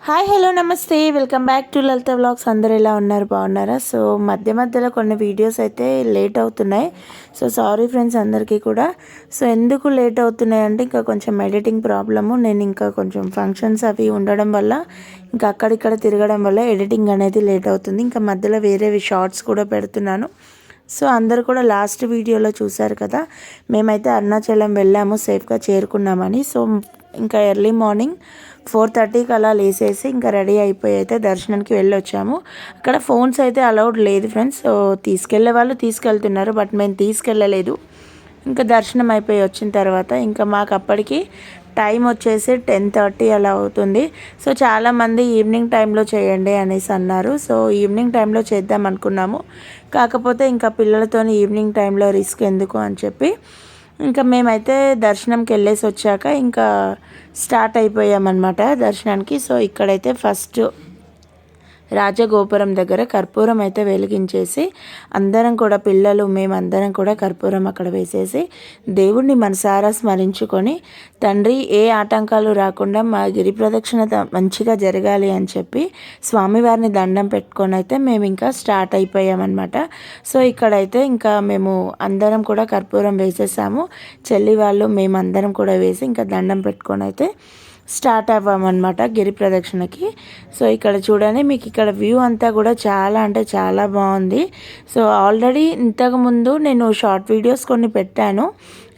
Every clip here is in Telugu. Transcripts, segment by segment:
హాయ్ హలో నమస్తే welcome back to Lalitha vlogs. అందరూ ఎలా ఉన్నారు, బాగున్నారా? సో మధ్యలో కొన్ని వీడియోస్ అయితే లేట్ అవుతున్నాయి. సో సారీ ఫ్రెండ్స్ అందరికీ కూడా. సో ఎందుకు లేట్ అవుతున్నాయి అంటే ఇంకా కొంచెం ఎడిటింగ్ ప్రాబ్లము. నేను ఇంకా కొంచెం ఫంక్షన్స్ అవి ఉండడం వల్ల ఇంకా అక్కడిక్కడ తిరగడం వల్ల ఎడిటింగ్ అనేది లేట్ అవుతుంది. ఇంకా మధ్యలో వేరేవి షార్ట్స్ కూడా పెడుతున్నాను. సో అందరు కూడా లాస్ట్ వీడియోలో చూసారు కదా, మేమైతే అరుణాచలం వెళ్ళాము, సేఫ్గా చేరుకున్నామని. సో ఇంకా ఎర్లీ మార్నింగ్ 4:30కి అలా లేసేసి ఇంకా రెడీ అయిపోయి అయితే దర్శనానికి వెళ్ళొచ్చాము. అక్కడ ఫోన్స్ అయితే అలౌడ్ లేదు ఫ్రెండ్స్. సో తీసుకెళ్లే వాళ్ళు తీసుకెళ్తున్నారు, బట్ మేము తీసుకెళ్ళలేదు. ఇంకా దర్శనం అయిపోయి వచ్చిన తర్వాత ఇంకా మాకు అప్పటికి టైం వచ్చేసి 10:30 అలా అవుతుంది. సో చాలామంది ఈవినింగ్ టైంలో చేయండి అనేసి అన్నారు. సో ఈవినింగ్ టైంలో చేద్దాం అనుకున్నాము. కాకపోతే ఇంకా పిల్లలతో ఈవినింగ్ టైంలో రిస్క్ ఎందుకు అని చెప్పి ఇంకా మేమైతే దర్శనంకి వెళ్ళేసి వచ్చాక ఇంకా స్టార్ట్ అయిపోయామన్నమాట దర్శనానికి. సో ఇక్కడైతే ఫస్ట్ రాజగోపురం దగ్గర కర్పూరం అయితే వెలిగించేసి అందరం కూడా పిల్లలు మేమందరం కూడా కర్పూరం అక్కడ వేసేసి దేవుణ్ణి మనసారా స్మరించుకొని, తండ్రి ఏ ఆటంకాలు రాకుండా మా గిరి ప్రదక్షిణ మంచిగా జరగాలి అని చెప్పి స్వామివారిని దండం పెట్టుకొని అయితే మేము ఇంకా స్టార్ట్ అయిపోయామన్నమాట. సో ఇక్కడైతే ఇంకా మేము అందరం కూడా కర్పూరం వేసేసాము. చెల్లి వాళ్ళు మేమందరం కూడా వేసి ఇంకా దండం పెట్టుకొని అయితే స్టార్ట్ అవ్వామన్నమాట గిరి ప్రదక్షిణకి. సో ఇక్కడ చూడండి, మీకు ఇక్కడ వ్యూ అంతా కూడా చాలా అంటే చాలా బాగుంది. సో ఆల్రెడీ ఇంతకుముందు నేను షార్ట్ వీడియోస్ కొన్ని పెట్టాను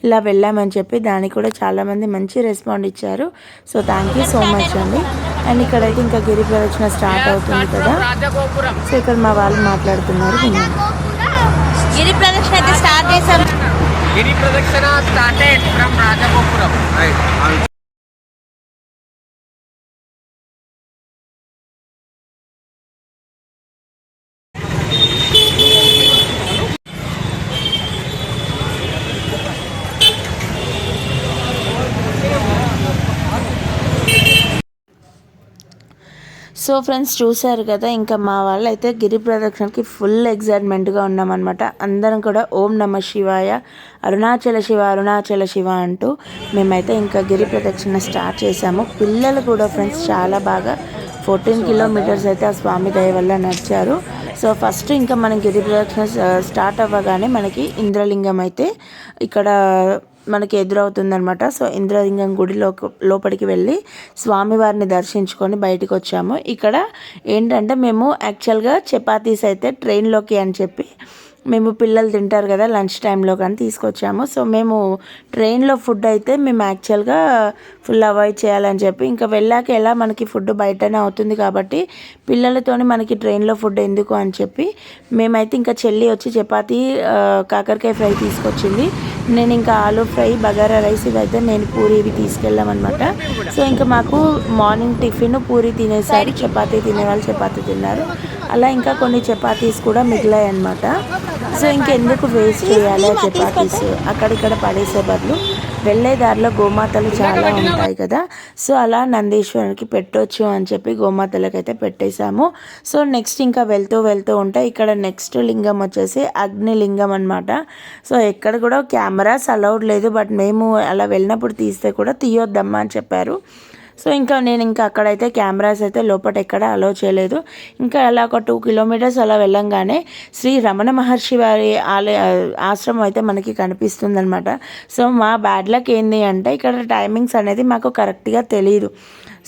ఇలా వెళ్ళామని చెప్పి, దానికి కూడా చాలామంది మంచి రెస్పాండ్ ఇచ్చారు. So thank you so much అండి. అండ్ ఇక్కడైతే ఇంకా గిరి ప్రదక్షిణ స్టార్ట్ అవుతుంది కదా. సో ఇక్కడ మా వాళ్ళు మాట్లాడుతున్నారు. గిరి ప్రదక్షిణ అయితే స్టార్ట్ చేశాం. గిరి ప్రదక్షిణ స్టార్టెడ్ ఫ్రమ్ రాజగోపురం. సో ఫ్రెండ్స్ చూశారు కదా, ఇంకా మా వాళ్ళు అయితే గిరి ప్రదక్షిణకి ఫుల్ ఎగ్జైట్మెంట్గా ఉన్నామన్నమాట. అందరం కూడా ఓం నమ శివాయ, అరుణాచల శివ అరుణాచల శివ అంటూ మేమైతే ఇంకా గిరి ప్రదక్షిణ స్టార్ట్ చేసాము. పిల్లలు కూడా ఫ్రెండ్స్ చాలా బాగా 14 కిలోమీటర్స్ అయితే ఆ స్వామి దయ వల్ల నడిచారు. సో ఫస్ట్ ఇంకా మనం గిరి ప్రదక్షిణ స్టార్ట్ అవ్వగానే మనకి ఇంద్రలింగం అయితే ఇక్కడ మనకి ఎదురవుతుందనమాట. సో ఇంద్రలింగం గుడి లోపలికి వెళ్ళి స్వామివారిని దర్శించుకొని బయటకు వచ్చాము. ఇక్కడ ఏంటంటే మేము యాక్చువల్గా చపాతీస్ అయితే ట్రైన్లోకి అని చెప్పి మేము పిల్లలు తింటారు కదా లంచ్ టైంలో కానీ తీసుకొచ్చాము. సో మేము ట్రైన్లో ఫుడ్ అయితే మేము యాక్చువల్గా ఫుల్ అవాయిడ్ చేయాలని చెప్పి ఇంకా వెళ్ళాక ఎలా మనకి ఫుడ్ బయటనే అవుతుంది కాబట్టి పిల్లలతోని మనకి ట్రైన్లో ఫుడ్ ఎందుకు అని చెప్పి మేమైతే ఇంకా చెల్లి వచ్చి చపాతీ కాకరకాయ ఫ్రై తీసుకొచ్చింది. నేను ఇంకా ఆలూ ఫ్రై, బగారా రైస్ ఇవైతే నేను పూరి ఇవి తీసుకెళ్ళామన్నమాట. సో ఇంకా మాకు మార్నింగ్ టిఫిన్ పూరి తినేసారు, చపాతీ తినేవాళ్ళు చపాతీ తిన్నారు. అలా ఇంకా కొన్ని చపాతీస్ కూడా మిగిలాయి అన్నమాట. సో ఇంకెందుకు వేస్ట్ చేయాలి ఆ చపాతీస్, అక్కడిక్కడ పడేసే బదులు వెళ్ళే దారిలో గోమాతలు చాలా ఉంటాయి కదా, సో అలా నందీశ్వరునికి పెట్టవచ్చు అని చెప్పి గోమాతలకు అయితే పెట్టేశాము. సో నెక్స్ట్ ఇంకా వెళ్తూ ఉంటే ఇక్కడ నెక్స్ట్ లింగం వచ్చేసి అగ్నిలింగం అనమాట. సో ఎక్కడ కూడా కెమెరాస్ అలౌడ్ లేదు, బట్ మేము అలా వెళ్ళినప్పుడు తీస్తే కూడా తీయొద్దమ్మా అని చెప్పారు. సో నేను ఇంకా అక్కడైతే కెమెరాస్ అయితే లోపల ఎక్కడ అలౌ చేయలేదు. ఇంకా అలా ఒక 2 కిలోమీటర్స్ అలా వెళ్ళంగానే శ్రీ రమణ మహర్షి వారి ఆశ్రమం అయితే మనకి కనిపిస్తుంది అనమాట. సో మా బ్యాడ్ లక్ ఏంది అంటే ఇక్కడ టైమింగ్స్ అనేది మాకు కరెక్ట్గా తెలియదు.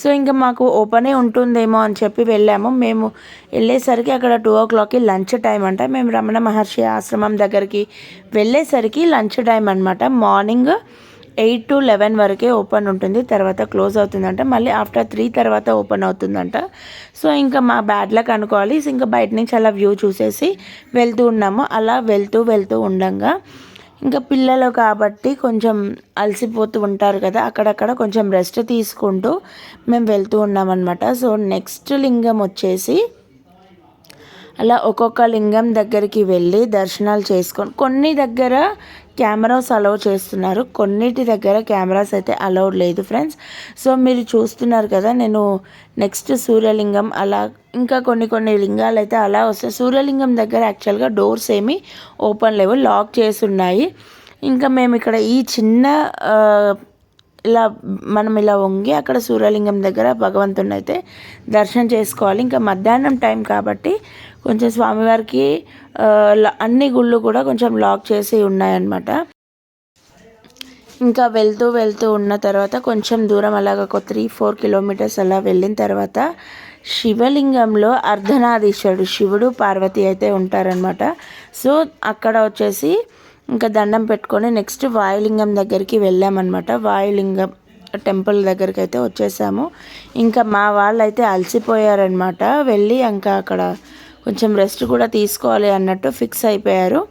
సో ఇంకా మాకు ఓపెనే ఉంటుందేమో అని చెప్పి వెళ్ళాము. మేము వెళ్ళేసరికి అక్కడ 2 o'clockకి లంచ్ టైం అంట. మేము రమణ మహర్షి ఆశ్రమం దగ్గరికి వెళ్ళేసరికి లంచ్ టైం అనమాట. మార్నింగ్ 8 to 11 వరకే ఓపెన్ ఉంటుంది, తర్వాత క్లోజ్ అవుతుందంట. మళ్ళీ ఆఫ్టర్ 3 తర్వాత ఓపెన్ అవుతుందంట. సో ఇంకా మా బ్యాడ్ లక్ అనుకోవాలి. ఇంకా బయట నుంచి అలా వ్యూ చూసేసి వెళ్తూ ఉన్నాము. అలా వెళ్తూ ఉండంగా ఇంకా పిల్లలు కాబట్టి కొంచెం అలసిపోతూ ఉంటారు కదా, అక్కడక్కడ కొంచెం రెస్ట్ తీసుకుంటూ మేము వెళ్తూ ఉన్నామన్నమాట. సో నెక్స్ట్ లింగం వచ్చేసి అలా ఒక్కొక్క లింగం దగ్గరికి వెళ్ళి దర్శనాలు చేసుకొని, కొన్ని దగ్గర కెమెరాస్ అలౌ చేస్తున్నారు, కొన్నిటి దగ్గర కెమెరాస్ అయితే అలౌడ్ లేదు ఫ్రెండ్స్. సో మీరు చూస్తున్నారు కదా, నేను నెక్స్ట్ సూర్యలింగం అలా ఇంకా కొన్ని లింగాలు అయితే అలా వస్తాయి. సూర్యలింగం దగ్గర యాక్చువల్గా డోర్స్ ఏమీ ఓపెన్ లేవు, లాక్ చేసి ఉన్నాయి. ఇంకా మేము ఇక్కడ ఈ చిన్న ఇలా మనం ఇలా వంగి అక్కడ సూర్యలింగం దగ్గర భగవంతుని అయితే దర్శనం చేసుకోవాలి. ఇంకా మధ్యాహ్నం టైం కాబట్టి కొంచెం స్వామివారికి అన్ని గుళ్ళు కూడా కొంచెం లాక్ చేసి ఉన్నాయన్నమాట. ఇంకా వెళ్తూ ఉన్న తర్వాత కొంచెం దూరం అలాగ ఒక 3-4 కిలోమీటర్స్ అలా వెళ్ళిన తర్వాత శివలింగంలో అర్ధనారీశ్వరుడు శివుడు పార్వతి అయితే ఉంటారనమాట. సో అక్కడ వచ్చేసి ఇంకా దండం పెట్టుకొని నెక్స్ట్ వాయులింగం దగ్గరికి వెళ్ళామన్నమాట. వాయులింగం టెంపుల్ దగ్గరికి అయితే వచ్చేసాము. ఇంకా మా వాళ్ళు అయితే అలసిపోయారనమాట. వెళ్ళి ఇంకా అక్కడ కొంచెం రెస్ట్ కూడా తీసుకోవాలి అన్నట్టు ఫిక్స్ అయిపోయారు.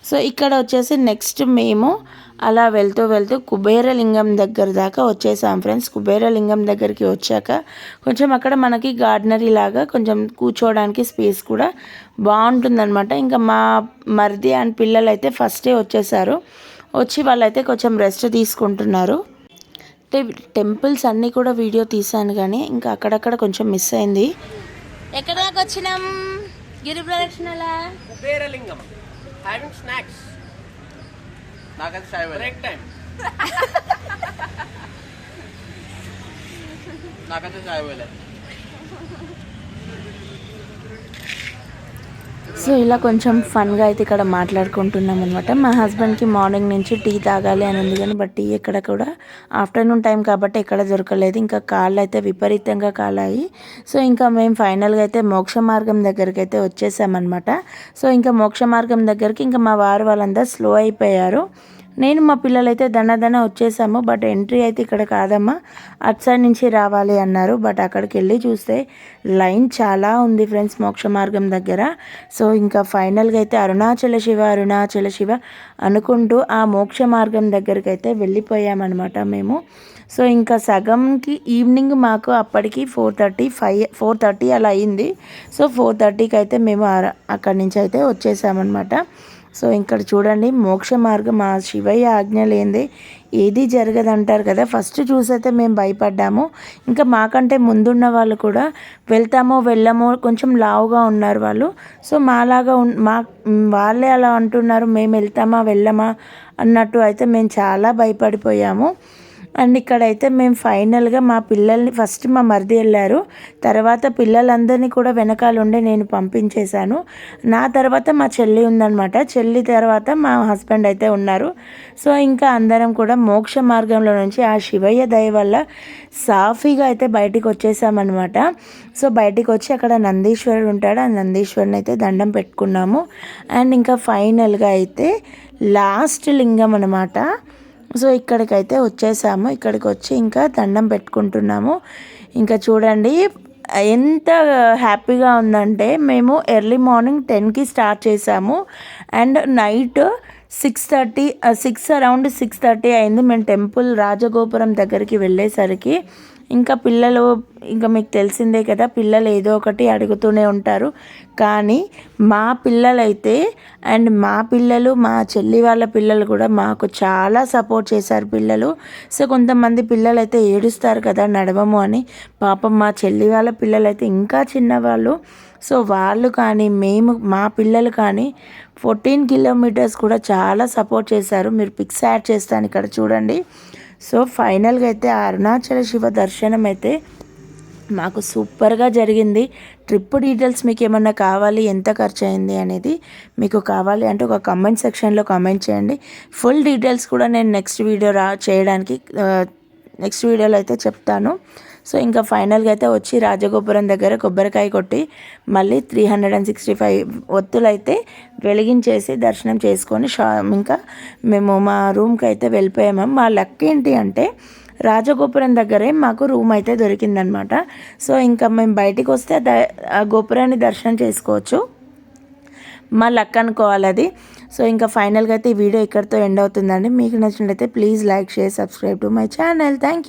సో ఇక్కడ వచ్చేసి నెక్స్ట్ మేము అలా వెళ్తూ కుబేరలింగం దగ్గర దాకా వచ్చేసాం ఫ్రెండ్స్. కుబేరలింగం దగ్గరికి వచ్చాక కొంచెం అక్కడ మనకి గార్డెనరీ లాగా కొంచెం కూర్చోవడానికి స్పేస్ కూడా బాగుంటుందన్నమాట. ఇంకా మా మరిది అండ్ పిల్లలు అయితే ఫస్టే వచ్చేసారు. వచ్చి వాళ్ళైతే కొంచెం రెస్ట్ తీసుకుంటున్నారు. టెంపుల్స్ అన్నీ కూడా వీడియో తీసాను కానీ ఇంకా అక్కడక్కడ కొంచెం మిస్ అయింది. ఎక్కడ దాకా వచ్చినాం గిరి ప్రదక్షిణలా? కుబేరలింగం హ్యావింగ్ స్నాక్స్. నాకైతే చాయ్ బ్రేక్ టైం. నాకైతే చాయ్ వేలే. సో ఇలా కొంచెం ఫన్గా అయితే ఇక్కడ మాట్లాడుకుంటున్నాం అనమాట. మా హస్బెండ్కి మార్నింగ్ నుంచి టీ తాగాలి అని ఉంది కానీ బట్ టీ ఎక్కడ కూడా ఆఫ్టర్నూన్ టైం కాబట్టి ఎక్కడ దొరకలేదు. ఇంకా కాళ్ళు అయితే విపరీతంగా కాలాయి. సో ఇంకా మేము ఫైనల్గా అయితే మోక్ష మార్గం దగ్గరికి అయితే వచ్చేసామన్నమాట. సో ఇంకా మోక్ష మార్గం దగ్గరికి ఇంకా మా వారు వాళ్ళందరూ స్లో అయిపోయారు. నేను మా పిల్లలు అయితే దన వచ్చేసాము. బట్ ఎంట్రీ అయితే ఇక్కడ కాదమ్మా, అటు సైడ్ నుంచి రావాలి అన్నారు. బట్ అక్కడికి వెళ్ళి చూస్తే లైన్ చాలా ఉంది ఫ్రెండ్స్ మోక్ష మార్గం దగ్గర. సో ఇంకా ఫైనల్గా అయితే అరుణాచల శివ అనుకుంటూ ఆ మోక్ష మార్గం దగ్గరికి అయితే వెళ్ళిపోయామన్నమాట మేము. సో ఇంకా సగంకి ఈవినింగ్ మాకు అప్పటికి 4:30 అలా అయింది. సో 4:30కి అయితే మేము అక్కడి నుంచి అయితే వచ్చేసామన్నమాట. సో ఇక్కడ చూడండి మోక్ష మార్గం ఆ శివయ్య ఆజ్ఞ లేనిదే ఏది జరగదంటారు కదా. ఫస్ట్ చూసైతే మేము భయపడ్డాము. ఇంకా మాకంటే ముందున్న వాళ్ళు కూడా వెళ్తామో వెళ్ళమో కొంచెం లావుగా ఉన్నారు వాళ్ళు. సో మాలాగా వాళ్ళే అలా అంటున్నారు, మేము వెళ్తామా వెళ్ళమా అన్నట్టు అయితే మేము చాలా భయపడిపోయాము. అండ్ ఇక్కడైతే మేము ఫైనల్గా మా పిల్లల్ని ఫస్ట్ మా మరిది వెళ్ళారు, తర్వాత పిల్లలందరినీ కూడా వెనకాల ఉండే నేను పంపించేశాను. నా తర్వాత మా చెల్లి ఉందన్నమాట. చెల్లి తర్వాత మా హస్బెండ్ అయితే ఉన్నారు. సో ఇంకా అందరం కూడా మోక్ష మార్గంలో నుంచి ఆ శివయ్య దయ వల్ల సాఫీగా అయితే బయటికి వచ్చేసామన్నమాట. సో బయటికి వచ్చి అక్కడ నందీశ్వరుడు ఉంటాడు, ఆ నందీశ్వరుని అయితే దండం పెట్టుకున్నాము. అండ్ ఇంకా ఫైనల్గా అయితే లాస్ట్ లింగం అన్నమాట. సో ఇక్కడికైతే వచ్చేసాము. ఇక్కడికి వచ్చి ఇంకా దండం పెట్టుకుంటున్నాము. ఇంకా చూడండి ఎంత హ్యాపీగా ఉందంటే మేము ఎర్లీ మార్నింగ్ 10కి స్టార్ట్ చేసాము అండ్ నైట్ 6:30 అయింది మేము టెంపుల్ రాజగోపురం దగ్గరికి వెళ్ళేసరికి. ఇంకా పిల్లలు ఇంకా మీకు తెలిసిందే కదా, పిల్లలు ఏదో ఒకటి అడుగుతూనే ఉంటారు. కానీ మా పిల్లలైతే అండ్ మా పిల్లలు మా చెల్లి వాళ్ళ పిల్లలు కూడా మాకు చాలా సపోర్ట్ చేశారు పిల్లలు. సో కొంతమంది పిల్లలు అయితే ఏడుస్తారు కదా నడవము అని. పాపం మా చెల్లి వాళ్ళ పిల్లలు అయితే ఇంకా చిన్నవాళ్ళు. సో వాళ్ళు కానీ మా పిల్లలు కానీ 14 కిలోమీటర్స్ కూడా చాలా సపోర్ట్ చేశారు. మీరు పిక్స్ యాడ్ చేస్తాను ఇక్కడ చూడండి. సో ఫైనల్గా అయితే అరుణాచల శివ దర్శనం అయితే మాకు సూపర్గా జరిగింది. ట్రిప్ డీటెయిల్స్ మీకు ఏమన్నా కావాలి, ఎంత ఖర్చు అయింది అనేది మీకు కావాలి అంటే ఒక కామెంట్ సెక్షన్లో కామెంట్ చేయండి. ఫుల్ డీటెయిల్స్ కూడా నేను నెక్స్ట్ వీడియోలో అయితే చెప్తాను. సో ఇంకా ఫైనల్గా అయితే వచ్చి రాజగోపురం దగ్గర కొబ్బరికాయ కొట్టి మళ్ళీ 365 ఒత్తులు అయితే వెలిగించేసి దర్శనం చేసుకొని ఇంకా మేము మా రూమ్కి అయితే వెళ్ళిపోయాము. మా లక్ ఏంటి అంటే రాజగోపురం దగ్గరే మాకు రూమ్ అయితే దొరికిందనమాట. సో ఇంకా మేము బయటికి వస్తే ఆ గోపురాన్ని దర్శనం చేసుకోవచ్చు, మా లక్ అనుకోవాలి అది. సో ఇంకా ఫైనల్గా అయితే ఈ వీడియో ఇక్కడితో ఎండ్ అవుతుందండి. మీకు నచ్చినట్లయితే please like, share, subscribe to my channel. Thank you.